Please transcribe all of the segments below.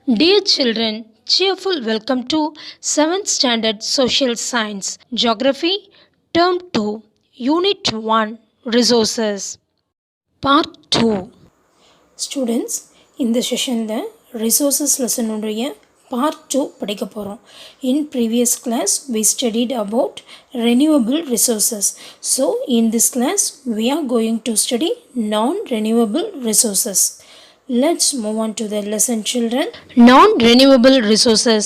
Dear children, cheerful welcome to 7th Standard Social Science Geography Term 2 Unit 1 Resources Part 2. Students, இந்த செஷனில் resources lesson உடைய part 2 படிக்க போகிறோம். In previous class, we studied about renewable resources. So, in this class, we are going to study non-renewable resources. Let's move on to the lesson, children. Non-renewable resources.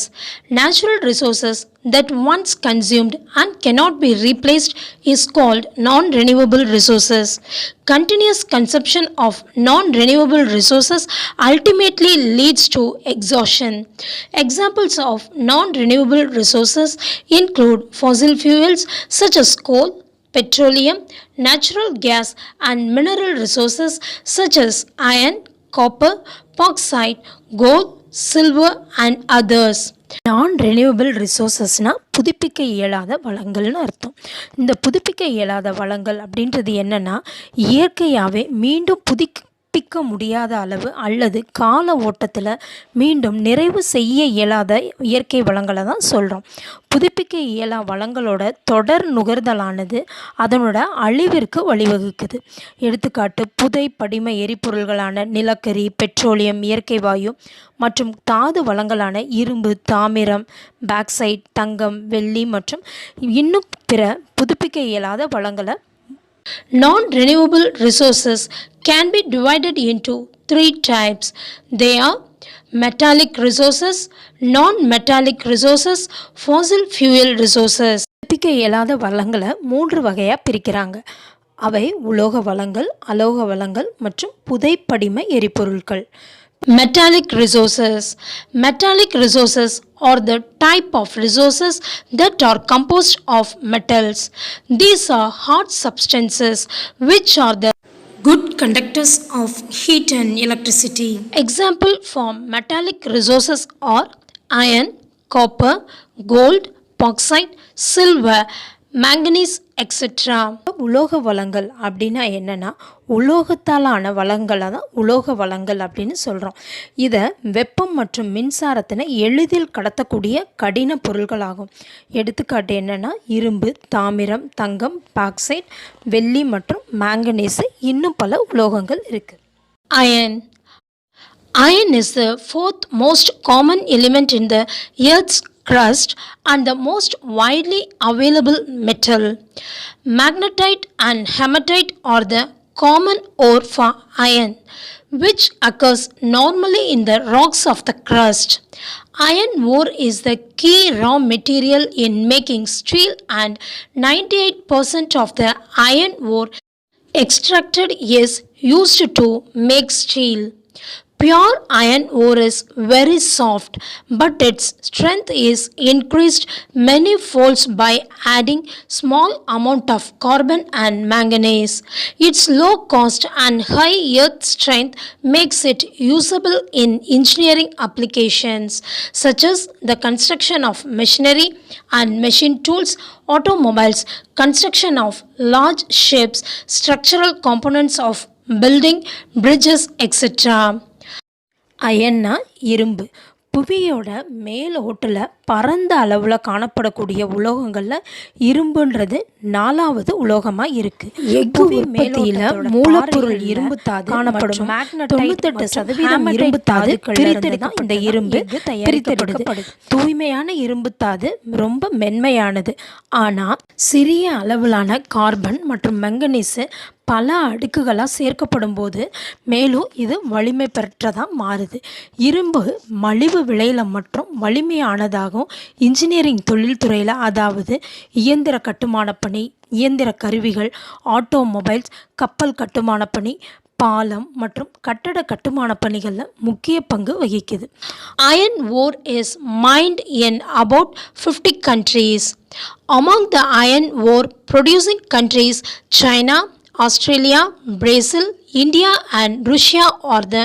Natural resources that once consumed and cannot be replaced is called non-renewable resources. Continuous consumption of non-renewable resources ultimately leads to exhaustion. Examples of non-renewable resources include fossil fuels such as coal, petroleum, natural gas, and mineral resources such as iron, copper, bauxite, gold, silver and others. non-renewable resourcesனால் புதுப்பிக்க இயலாத வளங்கள்னு அர்த்தம். இந்த புதுப்பிக்க இயலாத வளங்கள் அப்படின்றது என்னென்னா இயற்கையாகவே மீண்டும் புதுப்பிக்க முடியாத அளவு அல்லது கால ஓட்டத்தில் மீண்டும் நிறைவு செய்ய இயலாத இயற்கை வளங்களை தான் சொல்கிறோம். புதுப்பிக்க இயலா வளங்களோட தொடர் நுகர்தலானது அதனோட அழிவிற்கு வழிவகுக்குது. எடுத்துக்காட்டு புதை படிம எரிபொருள்களான நிலக்கரி, பெட்ரோலியம், இயற்கை வாயு மற்றும் தாது வளங்களான இரும்பு, தாமிரம், பாக்சைட், தங்கம், வெள்ளி மற்றும் இன்னும் பிற புதுப்பிக்க இயலாத வளங்களை. Non-renewable resources can be divided into 3 types. They are metallic resources, non-metallic resources, fossil fuel resources. புதுப்பிக்க இயலாத வளங்களை 3 வகையாக பிரிக்கிறாங்க. அவை உலோக வளங்கள், அலோக வளங்கள் மற்றும் புதைப்படிம எரிபொருட்கள். Metallic resources. Metallic resources are the type of resources that are composed of metals. These are hard substances which are the good conductors of heat and electricity. Example for metallic resources are iron, copper, gold, bauxite, silver, manganese, etc. உலோக வளங்கள் அப்படின்னா என்னென்னா உலோகத்தாலான வளங்களை தான் உலோக வளங்கள் அப்படின்னு சொல்கிறோம். இதை வெப்பம் மற்றும் மின்சாரத்தினை எளிதில் கடத்தக்கூடிய கடின பொருட்களாகும். எடுத்துக்காட்டு என்னென்னா இரும்பு, தாமிரம், தங்கம், பாக்சைட், வெள்ளி மற்றும் மேங்கனீஸு, இன்னும் பல உலோகங்கள் இருக்குது. Iron. Iron is the 4th most common element in the Earth's crust and the most widely available metal. Magnetite and hematite are the common ore for iron, which occurs normally in the rocks of the crust. Iron ore is the key raw material in making steel, and 98% of the iron ore extracted is used to make steel. Pure iron ore is very soft, but its strength is increased many folds by adding small amount of carbon and manganese. Its low cost and high earth strength makes it usable in engineering applications such as the construction of machinery and machine tools, automobiles, construction of large ships, structural components of building, bridges, etc. அயன்னா இரும்பு. புவியோட மேல் ஓட்டில் பரந்த அளவில் காணப்படக்கூடிய உலோகங்களில் இரும்புன்றது 4வது உலோகமாக இருக்குது. புவி மேலோட்டியில் மூலப்பொருள் இரும்பு தாது காணப்படும். 98% இரும்பு தாது பிரித்தெடுக்கும். இந்த இரும்பு பிரித்தெடுக்கப்படுது. தூய்மையான இரும்பு தாது ரொம்ப மென்மையானது. ஆனால் சிறிய அளவிலான கார்பன் மற்றும் மெங்கனீஸு பல அடுக்குகளாக சேர்க்கப்படும் போது மேலும் இது வலிமை பெற்றதாக மாறுது. இரும்பு மலிவு விலையில் மற்றும் வலிமையானதாகவும் இன்ஜினியரிங் தொழில்துறையில், அதாவது இயந்திர கட்டுமான பணி, இயந்திர கருவிகள், ஆட்டோமொபைல்ஸ், கப்பல் கட்டுமான பணி, பாலம் மற்றும் கட்டட கட்டுமான பணிகளில் முக்கிய பங்கு வகிக்குது. Iron ore is mined in about 50 countries. Among the iron ore producing countries, China, Australia, Brazil, India and Russia are the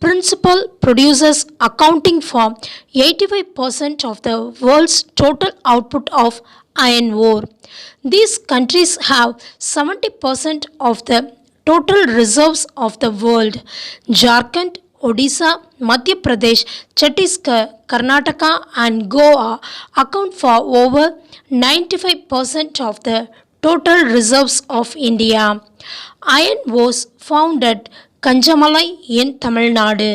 principal producers, accounting for 85% of the world's total output of iron ore. These countries have 70% of the total reserves of the world. Jharkhand, Odisha, Madhya Pradesh, Chhattisgarh, Karnataka, and Goa account for over 95% of the total reserves of India. Iron was found at Kanjamalai in Tamil Nadu.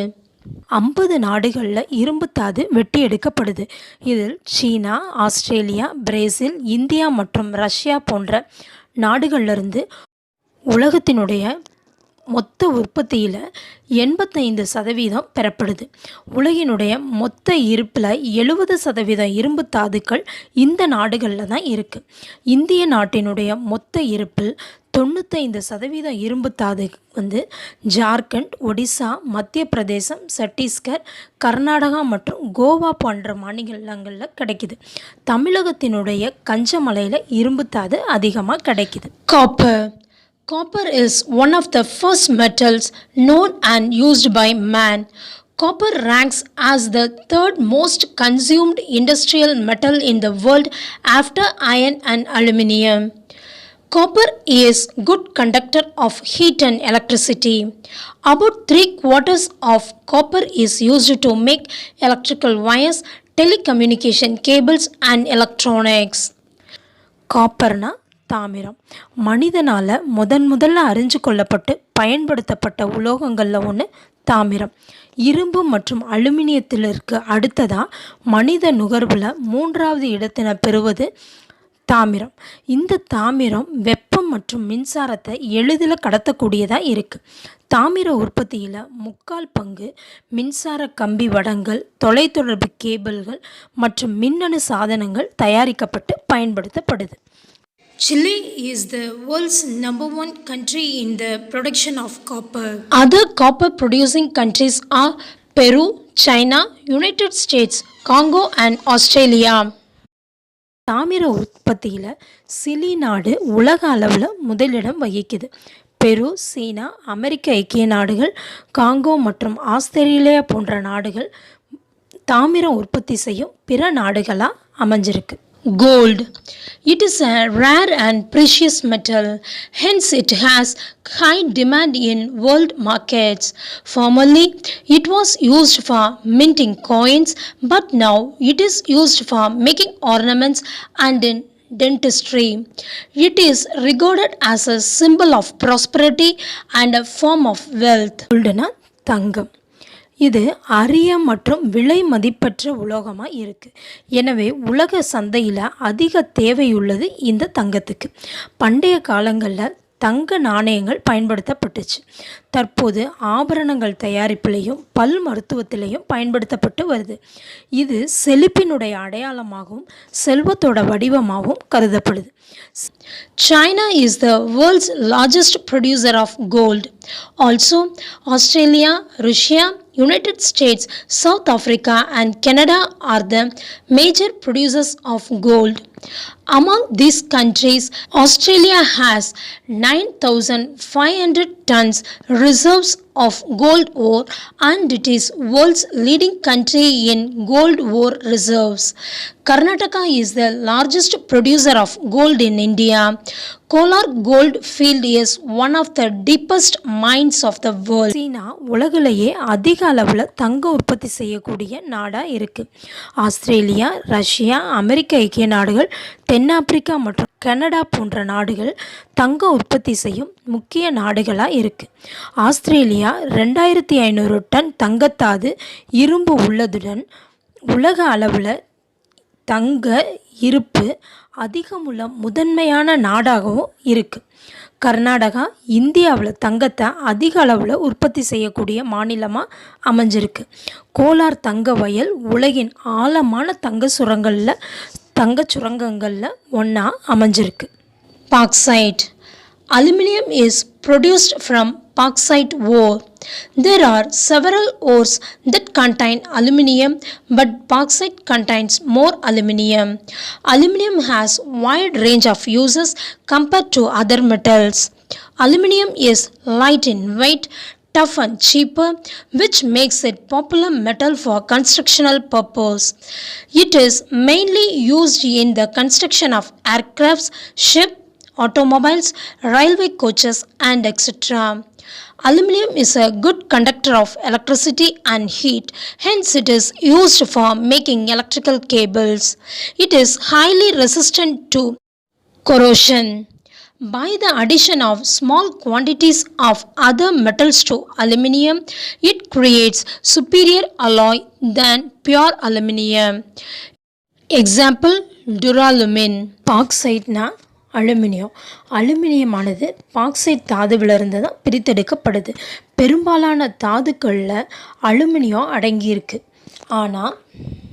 50 நாடுகளில் இரும்புத்தாது வெட்டி எடுக்கப்படுது. இதில் சீனா, Australia, Brazil, India மற்றும் Russia போன்ற நாடுகளிலிருந்து உலகத்தினுடைய மொத்த உற்பத்தியில் 85% பெறப்படுது. உலகினுடைய மொத்த இருப்பில் 70% இரும்பு தாதுக்கள் இந்த நாடுகளில் தான் இருக்குது. இந்திய நாட்டினுடைய மொத்த இருப்பில் 95% இரும்பு தாது ஜார்க்கண்ட், ஒடிசா, மத்திய பிரதேசம், சத்தீஸ்கர், கர்நாடகா மற்றும் கோவா போன்ற மாநிலங்களில் கிடைக்குது. தமிழகத்தினுடைய கஞ்சமலையில் இரும்பு தாது அதிகமாக கிடைக்குது. Copper. Copper is one of the first metals known and used by man. Copper ranks as the third most consumed industrial metal in the world after iron and aluminium. Copper is good conductor of heat and electricity. About 3/4 of copper is used to make electrical wires, telecommunication cables and electronics. காப்பர்னா தாமிரம். மனிதனால் முதல்ல அறிஞ்சு கொள்ளப்பட்டு பயன்படுத்தப்பட்ட உலோகங்களில் ஒன்று தாமிரம். இரும்பு மற்றும் அலுமினியத்திற்கு அடுத்ததாக மனித நுகர்வில் 3வது இடத்தினை பெறுவது தாமிரம். இந்த தாமிரம் வெப்பம் மற்றும் மின்சாரத்தை எளிதில் கடத்தக்கூடியதாக இருக்குது. தாமிர உற்பத்தியில் 3/4 பங்கு மின்சார கம்பி வடங்கள், தொலைத்தொடர்பு கேபிள்கள் மற்றும் மின்னணு சாதனங்கள் தயாரிக்கப்பட்டு பயன்படுத்தப்படுது. Chile is the world's #1 country in the production of copper. Other copper producing countries are Peru, China, United States, Congo and Australia. தாமிர உற்பத்தியில் சிலி நாடு உலக அளவில் முதலிடம் வகிக்குது. பெரு, சீனா, அமெரிக்க ஐக்கிய நாடுகள், காங்கோ மற்றும் ஆஸ்திரேலியா போன்ற நாடுகள் தாமிர உற்பத்தி செய்யும் பிற நாடுகளாக அமைஞ்சிருக்கு. Gold. It is a rare and precious metal, hence it has high demand in world markets. Formerly, it was used for minting coins, but now it is used for making ornaments and in dentistry. It is regarded as a symbol of prosperity and a form of wealth. Goldனா தங்கம். இது அரிய மற்றும் விலை மதிப்பற்ற உலோகமாக இருக்குது. எனவே உலக சந்தையில் அதிக தேவையுள்ளது இந்த தங்கத்துக்கு. பண்டைய காலங்களில் தங்க நாணயங்கள் பயன்படுத்தப்பட்டுச்சு. தற்போது ஆபரணங்கள் தயாரிப்பிலையும் பல் மருத்துவத்திலையும் பயன்படுத்தப்பட்டு வருது. இது செழிப்பினுடைய அடையாளமாகவும் செல்வத்தோட வடிவமாகவும் கருதப்படுது. China is the world's largest producer of gold. Also, Australia, Russia, United States, South Africa and Canada are the major producers of gold. Among these countries, Australia has 9,500 tons reserves of gold ore and it is world's leading country in gold ore reserves. Karnataka is the largest producer of gold in India. Kolar gold field is one of the deepest mines of the world. சீனா உலகிலேயே அதிக அளவில் தங்க உற்பத்தி செய்யக்கூடிய நாடாக இருக்குது. Australia, Russia, அமெரிக்க ஐக்கிய நாடுகள், தென்னாப்பிரிக்கா மற்றும் கனடா போன்ற நாடுகள் தங்க உற்பத்தி செய்யும் முக்கிய நாடுகளாக இருக்குது. ஆஸ்திரேலியா 2500 டன் தங்கத்தாது இரும்பு உள்ளதுடன் உலக அளவில் தங்க இருப்பு அதிகமுள்ள முதன்மையான நாடாகவும் இருக்குது. கர்நாடகா இந்தியாவில் தங்கத்தை அதிக அளவில் உற்பத்தி செய்யக்கூடிய மாநிலமாக அமைஞ்சிருக்கு. கோலார் தங்க வயல் உலகின் ஆழமான தங்க சுரங்கங்களில் ஒன்றா அமைஞ்சிருக்கு. Bauxite. Aluminium is produced from bauxite ore. There are several ores that contain aluminium, but bauxite contains more aluminium. Aluminium has wide range of uses compared to other metals. Aluminium is light in weight, tough and cheaper, which makes it popular metal for constructional purpose. It is mainly used in the construction of aircrafts, ships, automobiles, railway coaches and etc. Aluminum is a good conductor of electricity and heat, hence it is used for making electrical cables. It is highly resistant to corrosion. By the addition of small quantities of other metals to aluminum, it creates superior alloy than pure aluminum. Example, Duralumin. பாக்சைட்னா அலுமினியமானது bauxite தாதுவிலிருந்து தான் பிரித்தெடுக்கப்படுது. பெரும்பாலான தாதுக்களில் aluminium அடங்கியிருக்கு. ஆனால்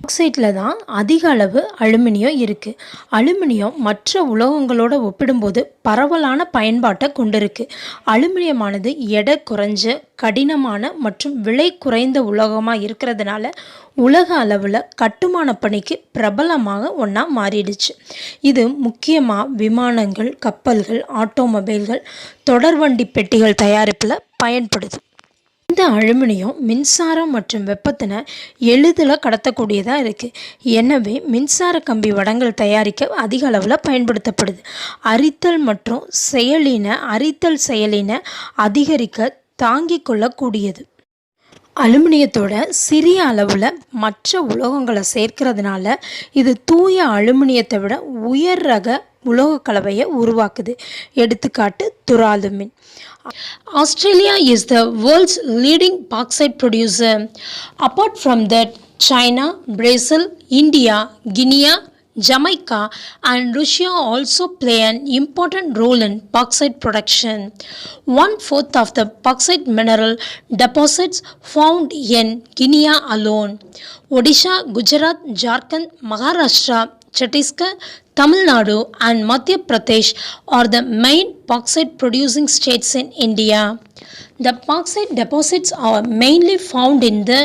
பாக்சைட்டில் தான் அதிக அளவு அலுமினியம் இருக்குது. அலுமினியம் மற்ற உலோகங்களோடு ஒப்பிடும்போது பரவலான பயன்பாட்டை கொண்டிருக்கு. அலுமினியமானது எடை குறைஞ்ச, கடினமான மற்றும் விலை குறைந்த உலோகமாக இருக்கிறதுனால உலக அளவில் கட்டுமான பணிக்கு பிரபலமாக ஒன்றா மாறிடுச்சு. இது முக்கியமாக விமானங்கள், கப்பல்கள், ஆட்டோமொபைல்கள், தொடர்வண்டி பெட்டிகள் தயாரிப்பில் பயன்படுது. இந்த அலுமினியம் மின்சாரம் மற்றும் வெப்பத்தினை எளிதில் கடத்தக்கூடியதாக இருக்குது. எனவே மின்சார கம்பி வடங்கள் தயாரிக்க அதிக அளவில் பயன்படுத்தப்படுது. அரித்தல் செயலினை அதிகரிக்க தாங்கிக் கொள்ளக்கூடியது. அலுமினியத்தோட சிறிய அளவில் மற்ற உலோகங்களை சேர்க்கிறதுனால இது தூய அலுமினியத்தை விட உயர் ரக உலோக கலவையை உருவாக்குது. எடுத்துக்காட்டு duralumin. Australia is the world's leading bauxite producer. Apart from that, China, Brazil, India, Guinea, Jamaica and Russia also play an important role in bauxite production. 1/4 of the bauxite mineral deposits found in Guinea alone. Odisha, Gujarat, Jharkhand, Maharashtra, Chhattisgarh, Tamil Nadu and Madhya Pradesh are the main bauxite producing states in India. The bauxite deposits are mainly found in the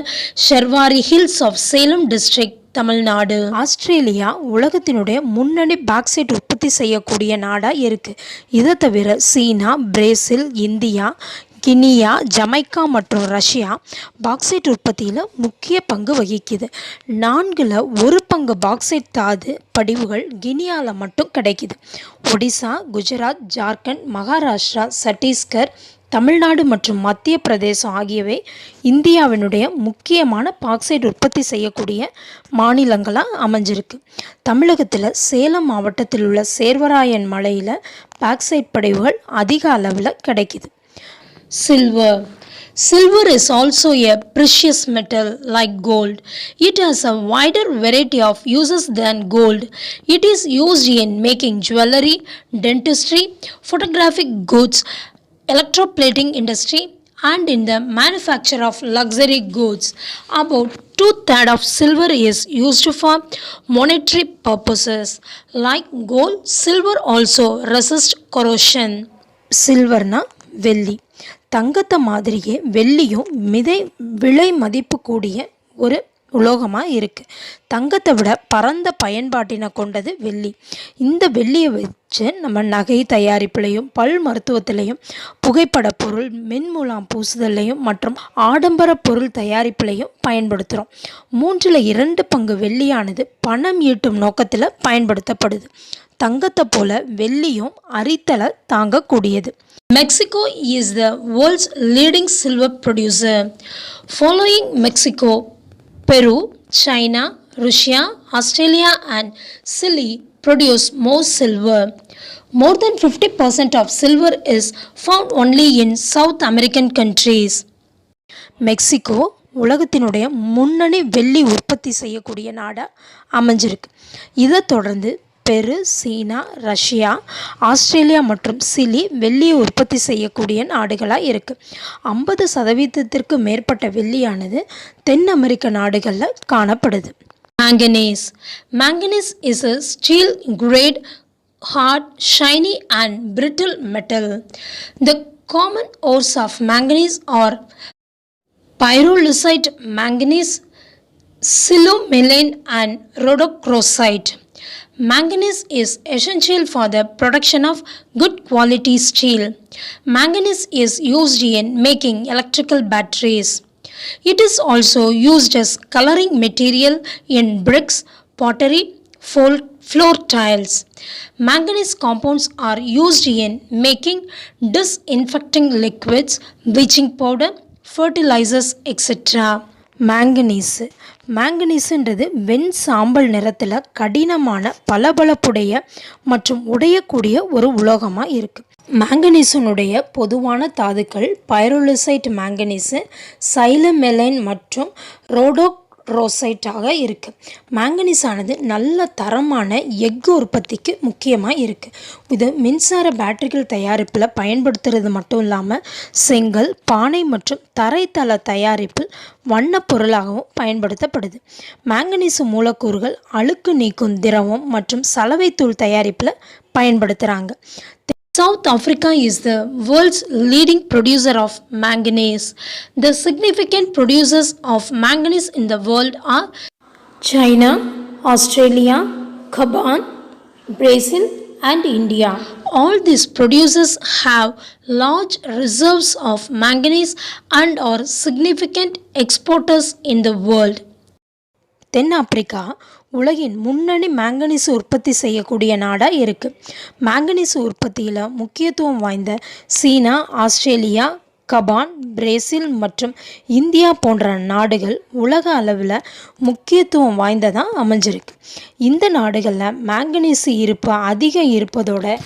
Sherwari Hills of Salem district, Tamil Nadu. Australia உலகத்தினுடைய முன்னணி bauxite உற்பத்தி செய்யக்கூடிய நாடாக இருக்குது. இதை தவிர சீனா, Brazil, India, Guinea, Jamaica மற்றும் Russia bauxite உற்பத்தியில் முக்கிய பங்கு வகிக்குது. 1/4 பங்கு பாக்சைட் தாது படிவுகள் கினியாவில் மட்டும் கிடைக்குது. ஒடிசா, குஜராத், ஜார்க்கண்ட், மகாராஷ்டிரா, சத்தீஸ்கர், தமிழ்நாடு மற்றும் மத்திய பிரதேசம் ஆகியவை இந்தியாவினுடைய முக்கியமான பாக்சைட் உற்பத்தி செய்யக்கூடிய மாநிலங்களாக அமைஞ்சிருக்கு. தமிழகத்தில் சேலம் மாவட்டத்தில் உள்ள சேர்வராயன் மலையில் பாக்சைட் படிவுகள் அதிக அளவில் கிடைக்குது. Silver is also a precious metal like gold. It has a wider variety of uses than gold. It is used in making jewelry, dentistry, photographic goods, electroplating industry and in the manufacture of luxury goods. About 2/3 of silver is used for monetary purposes. Like gold, silver also resists corrosion. சில்வர்னா வெள்ளி. தங்கத்தை மாதிரியே வெள்ளியும் விலை மதிப்பு கூடிய ஒரு உலோகமாக இருக்குது. தங்கத்தை விட பரந்த பயன்பாட்டினை கொண்டது வெள்ளி. இந்த வெள்ளியை வச்சு நம்ம நகை தயாரிப்புலையும், பல் மருத்துவத்திலையும், புகைப்பட பொருள், மென்முலாம் பூசுதல்லையும் மற்றும் ஆடம்பர பொருள் தயாரிப்புலையும் பயன்படுத்துகிறோம். 2/3 பங்கு வெள்ளியானது பணம் ஈட்டும் நோக்கத்தில் பயன்படுத்தப்படுது. தங்கத்தை போல வெள்ளியும் அரித்தலை தாங்கக்கூடியது. Mexico is the world's leading silver producer. Following Mexico, Peru, China, Russia, Australia and Chile produce more silver. More than 50% of silver is found only in South American countries. Mexico உலகத்தினுடைய முன்னணி வெள்ளி உற்பத்தி செய்யக்கூடிய நாடாக அமைஞ்சிருக்கு. இதை தொடர்ந்து பெரு, சீனா, ரஷ்யா, ஆஸ்திரேலியா மற்றும் சிலி வெள்ளியை உற்பத்தி செய்யக்கூடிய நாடுகளாக இருக்குது. 50% மேற்பட்ட வெள்ளியானது தென் அமெரிக்க நாடுகளில் காணப்படுது. Manganese is a steel grade, hard, shiny and brittle metal. The common ores of manganese are pyrolusite manganese, silomelane and rhodochrosite. Manganese is essential for the production of good quality steel. Manganese is used in making electrical batteries. It is also used as coloring material in bricks, pottery, floor tiles. Manganese compounds are used in making disinfecting liquids, bleaching powder, fertilizers, etc. மேங்கனீஸுன்றது வெண் சாம்பல் நிறத்தில் கடினமான பளபளப்புடைய மற்றும் உடையக்கூடிய ஒரு உலோகமாக இருக்குது. மேங்கனீஸினுடைய பொதுவான தாதுக்கள் பைரோலிசைட் மேங்கனீஸு, சைலமெலைன் மற்றும் ரோடோக்ரோசைட்டாக இருக்குது. மேங்கனீஸ் ஆனது நல்ல தரமான எஃகு உற்பத்திக்கு முக்கியமாக இருக்குது. இது மின்சார பேட்டரிகள் தயாரிப்பில் பயன்படுத்துறது மட்டும் இல்லாமல் செங்கல், பானை மற்றும் தரைத்தள தயாரிப்பில் வண்ணப் பொருளாகவும் பயன்படுத்தப்படுது. மேங்கனீசு மூலக்கூறுகள் அழுக்கு நீக்கும் திரவம் மற்றும் சலவைத்தூள் தயாரிப்பில் பயன்படுத்துகிறாங்க. South Africa is the world's leading producer of manganese. The significant producers of manganese in the world are China, Australia, Gabon, Brazil, and India. All these producers have large reserves of manganese and are significant exporters in the world. தென்னாப்பிரிக்கா உலகின் முன்னணி manganese உற்பத்தி செய்யக்கூடிய நாடாக இருக்குது. Manganese உற்பத்தியில் முக்கியத்துவம் வாய்ந்த சீனா, ஆஸ்திரேலியா, கபான், பிரேசில் மற்றும் இந்தியா போன்ற நாடுகள் உலக அளவில் முக்கியத்துவம் வாய்ந்ததாக அமைஞ்சிருக்கு. இந்த நாடுகளில் மேங்கனீசு இருப்பு அதிகம் இருப்பதோட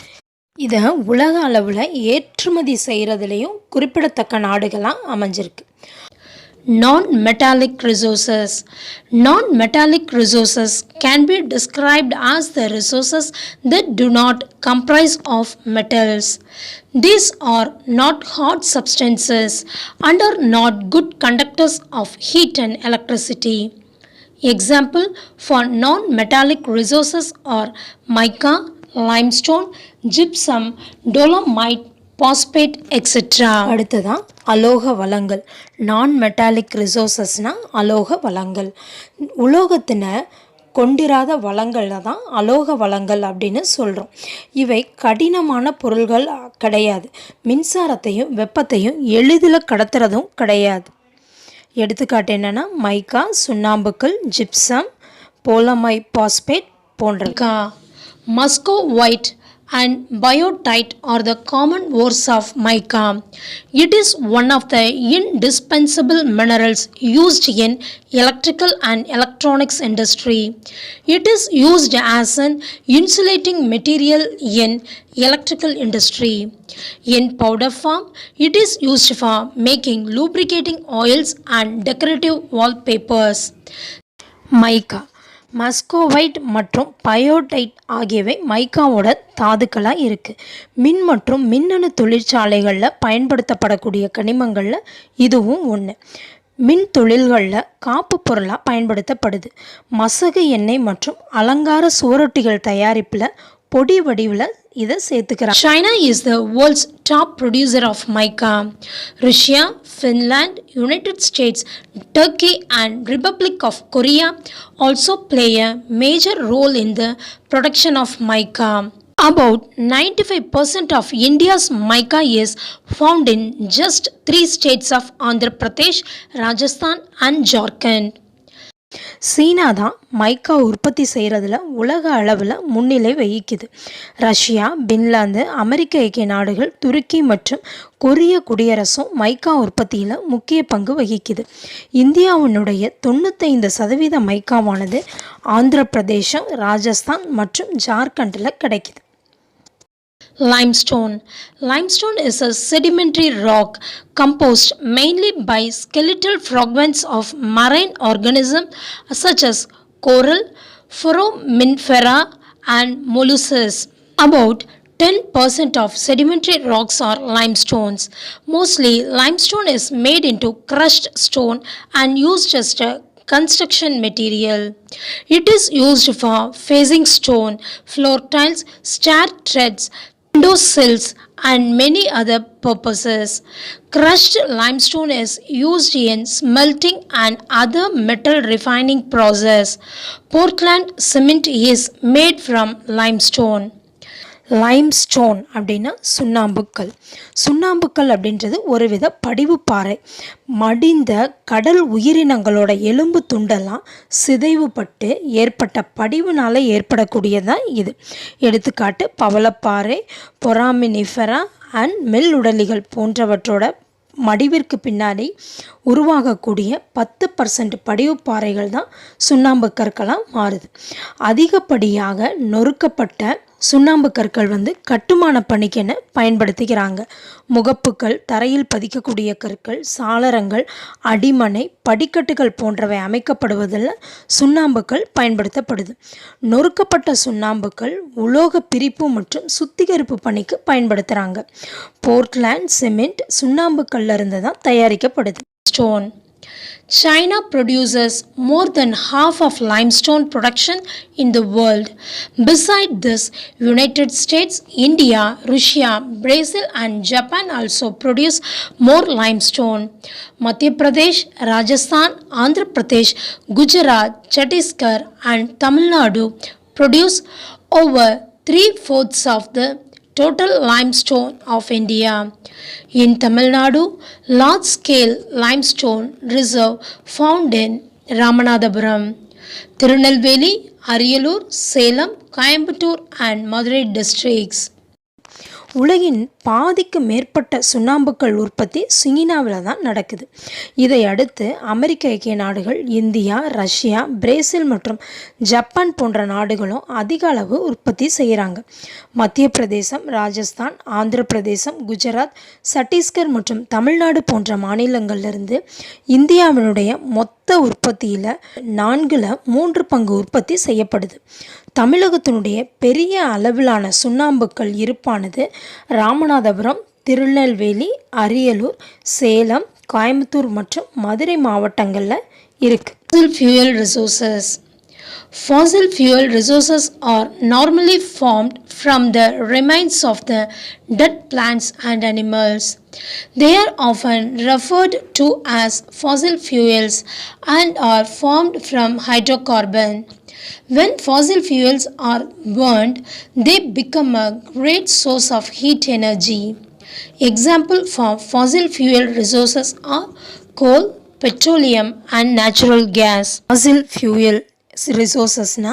இதை உலக அளவில் ஏற்றுமதி செய்கிறதுலேயும் குறிப்பிடத்தக்க நாடுகளாக அமைஞ்சிருக்கு. Non-metallic resources. Non-metallic resources can be described as the resources that do not comprise of metals. These are not hard substances and are not good conductors of heat and electricity. Example for non-metallic resources are mica, limestone, gypsum, dolomite, phosphate etcetera. அடுத்ததான் அலோக வளங்கள். நான் metallic ரிசோர்ஸஸ்னால் அலோக வளங்கள். உலோகத்தினை கொண்டிராத வளங்களில் தான் அலோக வளங்கள் அப்படின்னு சொல்கிறோம். இவை கடினமான பொருள்கள் கிடையாது. மின்சாரத்தையும் வெப்பத்தையும் எளிதில் கடத்துறதும் கிடையாது. எடுத்துக்காட்டு என்னென்னா மைக்கா, சுண்ணாம்புக்கல், ஜிப்சம், போலமை பாஸ்பேட் போன்ற. மஸ்கோ white and biotite are the common ores of mica. It is one of the indispensable minerals used in electrical and electronics industry. It is used as an insulating material in electrical industry. In powder form, it is used for making lubricating oils and decorative wallpapers. Mica, muscovite மற்றும் biotite ஆகியவை மைக்காவோட தாதுக்களாக இருக்குது. மின் மற்றும் மின்னணு தொழிற்சாலைகளில் பயன்படுத்தப்படக்கூடிய கனிமங்களில் இதுவும் ஒன்று. மின் தொழில்களில் காப்பு பொருளாக பயன்படுத்தப்படுது. மசகு எண்ணெய் மற்றும் அலங்கார சுவரொட்டிகள் தயாரிப்பில் பொடி வடிவில் இதை சேர்த்துக்கிறாங்க. China is the world's top producer of mica. Russia, Finland, United States, Turkey and Republic of Korea also play a major role in the production of mica. About 95% of India's mica is found in just 3 states of Andhra Pradesh, Rajasthan and Jharkhand. சீனா தான் மைக்கா உற்பத்தி செய்கிறதுல உலக அளவில் முன்னிலை வகிக்குது. Russia, Finland, அமெரிக்க ஐக்கிய நாடுகள், துருக்கி மற்றும் கொரிய குடியரசும் மைக்கா உற்பத்தியில் முக்கிய பங்கு வகிக்குது. இந்தியாவினுடைய 95% மைக்காவானது ஆந்திர பிரதேசம், ராஜஸ்தான் மற்றும் ஜார்க்கண்டில் கிடைக்குது. Limestone. Limestone is a sedimentary rock composed mainly by skeletal fragments of marine organisms such as coral, foraminifera and molluscs. About 10% of sedimentary rocks are limestones. Mostly limestone is made into crushed stone and used as a construction material. It is used for facing stone, floor tiles, stair treads, window sills and many other purposes. Crushed limestone is used in smelting and other metal refining process. Portland cement is made from limestone. Limestone அப்படின்னா சுண்ணாம்புக்கல். சுண்ணாம்புக்கல் அப்படின்றது ஒரு வித படிவுப்பாறை. மடிந்த கடல் உயிரினங்களோட எலும்பு துண்டெல்லாம் சிதைவுபட்டு ஏற்பட்ட படிவுனால ஏற்படக்கூடியதான் இது. எடுத்துக்காட்டு பவளப்பாறை, பொராமினிஃபெரா அண்ட் மெல்லுடலிகள் போன்றவற்றோட மடிவிற்கு பின்னாடி உருவாகக்கூடிய 10% படிவுப்பாறைகள் தான் சுண்ணாம்பு கற்களாக மாறுது. அதிகப்படியாக நொறுக்கப்பட்ட சுண்ணாம்பு கற்கள் கட்டுமான பணிக்கென பயன்படுத்திக்கிறாங்க. முகப்புகள், தரையில் பதிக்கக்கூடிய கற்கள், சாளரங்கள், அடிமனை, படிக்கட்டுகள் போன்றவை அமைக்கப்படுவதில் சுண்ணாம்புக்கள் பயன்படுத்தப்படுது. நொறுக்கப்பட்ட சுண்ணாம்புக்கள் உலோக பிரிப்பு மற்றும் சுத்திகரிப்பு பணிக்கு பயன்படுத்துகிறாங்க. போர்ட்லாண்ட் சிமெண்ட் சுண்ணாம்புக்கல்ல இருந்து தான் தயாரிக்கப்படுது. Stone. China produces more than half of limestone production in the world. Beside this, United States, India, Russia, Brazil and Japan also produce more limestone. Madhya Pradesh, Rajasthan, Andhra Pradesh, Gujarat, Chhattisgarh and Tamil Nadu produce over 3/4 of the total limestone of India. In Tamil Nadu, large-scale limestone reserve found in Ramanathapuram, Tirunelveli, Ariyalur, Salem, Coimbatore and Madurai districts. உலகின் பாதிக்கு மேற்பட்ட சுண்ணாம்புக்கல் உற்பத்தி சீனாவில் தான் நடக்குது. இதை அடுத்து அமெரிக்க ஐக்கிய நாடுகள், இந்தியா, ரஷ்யா, பிரேசில் மற்றும் ஜப்பான் போன்ற நாடுகளும் அதிக அளவு உற்பத்தி செய்கிறாங்க. மத்திய பிரதேசம், ராஜஸ்தான், ஆந்திர பிரதேசம், குஜராத், சத்தீஸ்கர் மற்றும் தமிழ்நாடு போன்ற மாநிலங்களிலிருந்து இந்தியாவினுடைய மொத்த உற்பத்தியில் 4/3 பங்கு உற்பத்தி செய்யப்படுது. தமிழகத்தினுடைய பெரிய அளவிலான சுண்ணாம்புக்கல் இருப்பானது ராமநாதபுரம், திருநெல்வேலி, அரியலூர், சேலம், கோயம்புத்தூர் மற்றும் மதுரை மாவட்டங்களில் இருக்கு. Fossil fuel resources are normally formed from the remains of the dead plants and animals. They are often referred to as fossil fuels and are formed from hydrocarbon. When fossil fuels are burned, they become a great source of heat energy. Example for fossil fuel resources are coal, petroleum and natural gas. Fossil fuel ரிசோர்ஸஸ்னா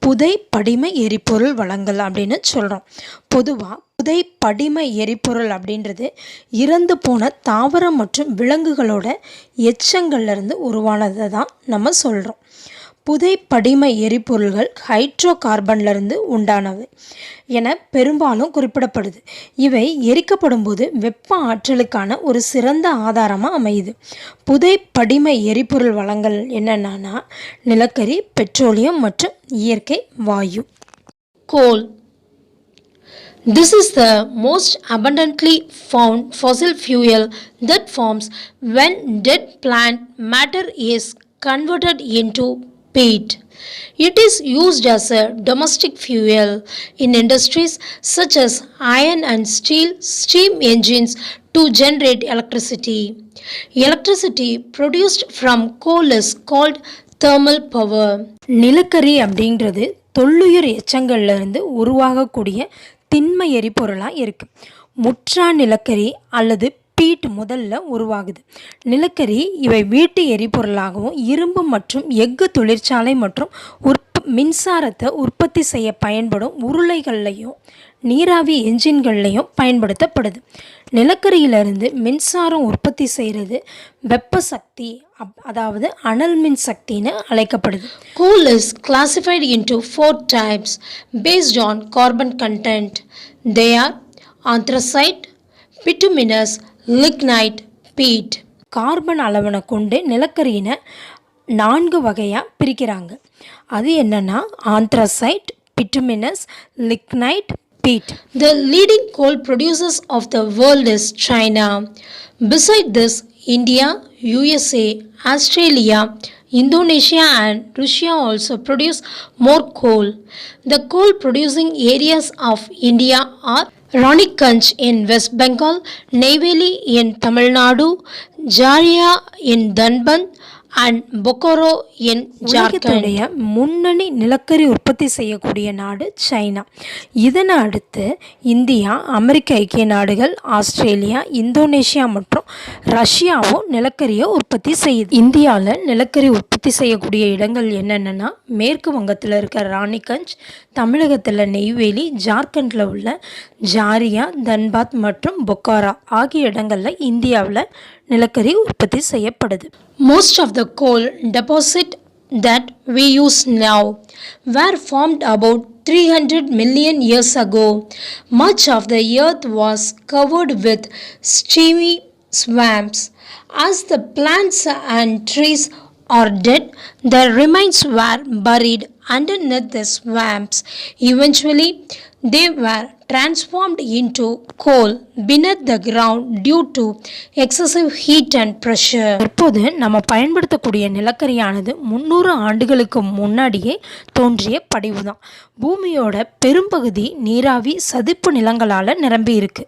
புதை படிம எரிபொருள் வளங்கள் அப்படின்னு சொல்கிறோம். பொதுவாக புதை படிம எரிபொருள் அப்படின்றது இறந்து போன தாவரம் மற்றும் விலங்குகளோட எச்சங்கள்லேருந்து உருவானதை தான் நம்ம சொல்கிறோம். புதை படிம எரிபொருள்கள் ஹைட்ரோ கார்பன்லேருந்து உண்டானவை என பெரும்பாலும் குறிப்பிடப்படுது. இவை எரிக்கப்படும் போது வெப்ப ஆற்றலுக்கான ஒரு சிறந்த ஆதாரமாக அமையுது. புதை படிம எரிபொருள் வளங்கள் என்னென்னா நிலக்கரி, பெட்ரோலியம் மற்றும் இயற்கை வாயு. கோல். This is the most abundantly found fossil fuel that forms when dead plant matter is converted into peat. It is used as a domestic fuel in industries such as iron and steel steam engines to generate electricity. Electricity produced from coal is called thermal power. நிலக்கரி அப்படிங்கிறது தொல்லுயிர் எச்சங்கள்லேருந்து உருவாகக்கூடிய திண்ம எரிபொருளாக இருக்குது. முற்றா நிலக்கரி அல்லது beat முதல்ல உருவாகுது. நிலக்கரி இவை வீட்டு எரிபொருளாகவும் இரும்பு மற்றும் எஃகு தொழிற்சாலை மற்றும் மின்சாரத்தை உற்பத்தி செய்ய பயன்படும் உருளைகள்லையும் நீராவி என்ஜின்கள்லையும் பயன்படுத்தப்படுது. நிலக்கரியிலிருந்து மின்சாரம் உற்பத்தி செய்கிறது வெப்ப சக்தி, அதாவது அனல் மின் சக்தின்னு அழைக்கப்படுது. Coal is classified into 4 types based on carbon content. They are anthracite, bituminous, lignite, peat. Carbon அளவனை கொண்டு நிலக்கரியினை 4 வகையாக பிரிக்கிறாங்க. அது என்னன்னா anthracite, bituminous, lignite, peat. The leading coal producers of the world is China. Beside this, India, USA, Australia, Indonesia and Russia also produce more coal. The coal producing areas of India are Raniganj in West Bengal, Neyveli in Tamil Nadu, Jharia in Dhanbad and Bokaro in Jharkhand. உலகத்துடைய முன்னணி நிலக்கரி உற்பத்தி செய்யக்கூடிய நாடு China. இதனை அடுத்து India, அமெரிக்க ஐக்கிய நாடுகள், ஆஸ்திரேலியா, இந்தோனேஷியா மற்றும் ரஷ்யாவும் நிலக்கரியை உற்பத்தி செய்யுது. இந்தியாவில் நிலக்கரி உற்பத்தி செய்யக்கூடிய இடங்கள் என்னென்னா மேற்கு வங்கத்தில் இருக்க ராணிகஞ்ச், தமிழகத்தில் நெய்வேலி, ஜார்க்கண்டில் உள்ள ஜாரியா, தன்பாத் மற்றும் பொக்காரா ஆகிய இடங்களில் இந்தியாவில் நிலக்கரி உற்பத்தி செய்யப்படுது. Most of the coal deposit that we use now were formed about 300 million years ago. Much of the earth was covered with steamy swamps. As the plants and trees are dead, the remains were buried underneath the swamps. Eventually, they were transformed into coal beneath the ground due to excessive heat and pressure. தற்போது நம்ம பயன்படுத்தக்கூடிய நிலக்கரியானது 300 ஆண்டுகளுக்கு முன்னாடியே தோன்றிய படிவு தான். பூமியோட பெரும்பகுதி நீராவி சதுப்பு நிலங்களால் நிரம்பி இருக்கு.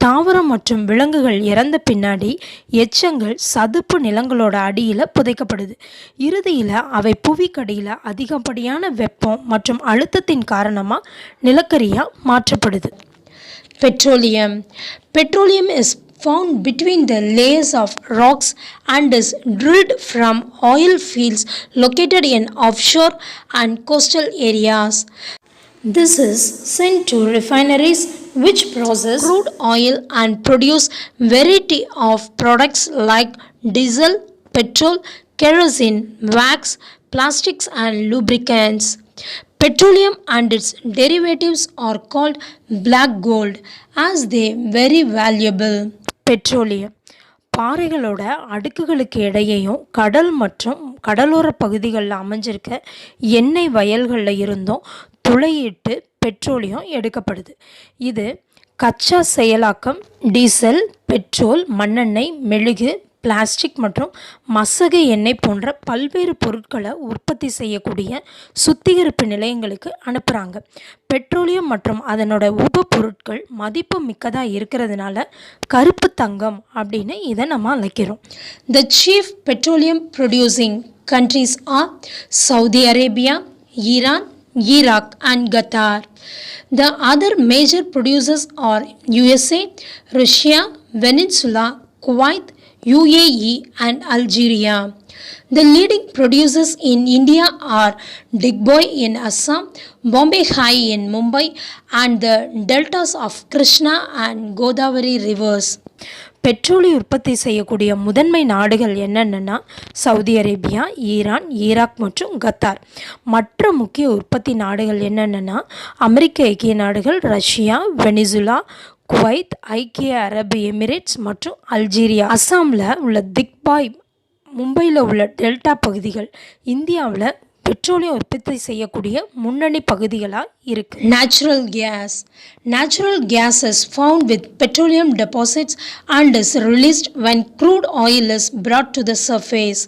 தாவரம் மற்றும் விலங்குகள் இறந்த பின்னாடி எச்சங்கள் சதுப்பு நிலங்களோட அடியில் புதைக்கப்படுது. இறுதியில் அவை புவிக்கடியில் அதிகப்படியான வெப்பம் மற்றும் அழுத்தத்தின் காரணமாக நிலக்கரியாக மாற்றப்படுது. Petroleum is found between the layers of rocks and is drilled from oil fields located in offshore and coastal areas. This is sent to refineries which process crude oil and produce variety of products like diesel, petrol, kerosene, wax, plastics and lubricants. Petroleum and its derivatives are called black gold as they very valuable. Petroleum பாறைகளோட அடுக்குகளுக்கு இடையேயும் கடல் மற்றும் கடலோர பகுதிகளில் அமைஞ்சிருக்க எண்ணெய் வயல்களில் இருந்தும் துளையிட்டு பெட்ரோலியம் எடுக்கப்படுது. இது கச்சா செயலாக்கம் டீசல், பெட்ரோல், மண்ணெண்ணெய், மெழுகு, பிளாஸ்டிக் மற்றும் மசகு எண்ணெய் போன்ற பல்வேறு பொருட்களை உற்பத்தி செய்யக்கூடிய சுத்திகரிப்பு நிலையங்களுக்கு அனுப்புகிறாங்க. பெட்ரோலியம் மற்றும் அதனோட உப பொருட்கள் மதிப்பு மிக்கதாக இருக்கிறதுனால கருப்பு தங்கம் அப்படின்னு இதை நம்ம அழைக்கிறோம். The chief petroleum producing countries are Saudi Arabia, Iran, Iraq and Qatar. The other major producers are USA, Russia, Venezuela, Kuwait, UAE and Algeria. The leading producers in India are Digboi in Assam, Bombay High in Mumbai and the deltas of Krishna and Godavari rivers. பெட்ரோலிய உற்பத்தி செய்யக்கூடிய முதன்மை நாடுகள் என்னென்னா Saudi Arabia, Iran, Iraq மற்றும் Qatar. மற்ற முக்கிய உற்பத்தி நாடுகள் என்னென்னா அமெரிக்க ஐக்கிய நாடுகள், ரஷ்யா, வெனிசுலா, குவைத், ஐக்கிய அரபு எமிரேட்ஸ் மற்றும் அல்ஜீரியா. அஸ்ஸாமில் உள்ள திக்பாய், மும்பையில் உள்ள டெல்டா பகுதிகள் இந்தியாவில் பெட்ரோலியம் உற்பத்தி செய்யக்கூடிய முன்னணி பகுதிகளாக இருக்கு. Natural gas is found with petroleum deposits and is released when crude oil is brought to the surface.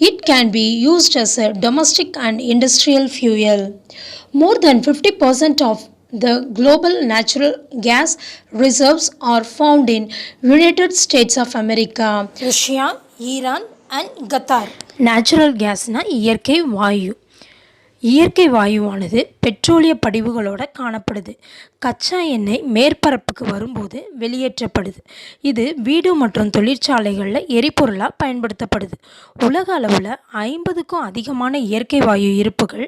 It can be used as a domestic and industrial fuel. More than 50% of the global natural gas reserves are found in United States of America, Russia, Iran and Qatar. Natural கேஸ்னால் இயற்கை வாயு. இயற்கை வாயுவானது பெட்ரோலிய படிவுகளோடு காணப்படுது. கச்சா எண்ணெய் மேற்பரப்புக்கு வரும்போது வெளியேற்றப்படுது. இது வீடு மற்றும் தொழிற்சாலைகளில் எரிபொருளாக பயன்படுத்தப்படுது. உலக அளவில் 50க்கும் அதிகமான இயற்கை வாயு இருப்புகள்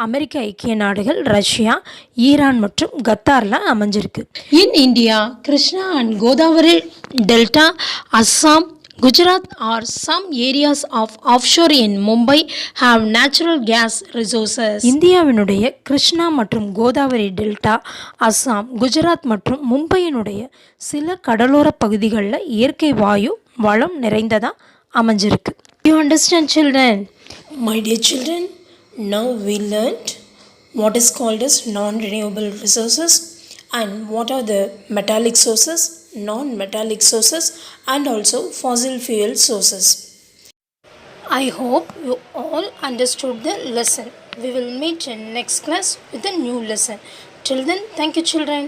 அமெரிக்க ஐக்கிய நாடுகள், ரஷ்யா, ஈரான் மற்றும் கத்தாரில் அமைஞ்சிருக்கு. In India, Krishna and Godavari Delta, Assam, Gujarat or some areas of offshore in Mumbai have natural gas resources. இந்தியாவினுடைய கிருஷ்ணா மற்றும் கோதாவரி டெல்டா, அஸ்ஸாம், குஜராத் மற்றும் மும்பையினுடைய சில கடலோர பகுதிகளில் இயற்கை வாயு வளம் நிறைந்ததாக அமைஞ்சிருக்கு. You understand, children? My dear children, now we learned what is called as non-renewable resources and what are the metallic sources, non-metallic sources and also fossil fuel sources. I hope you all understood the lesson. We will meet in next class with a new lesson. Till then, thank you children.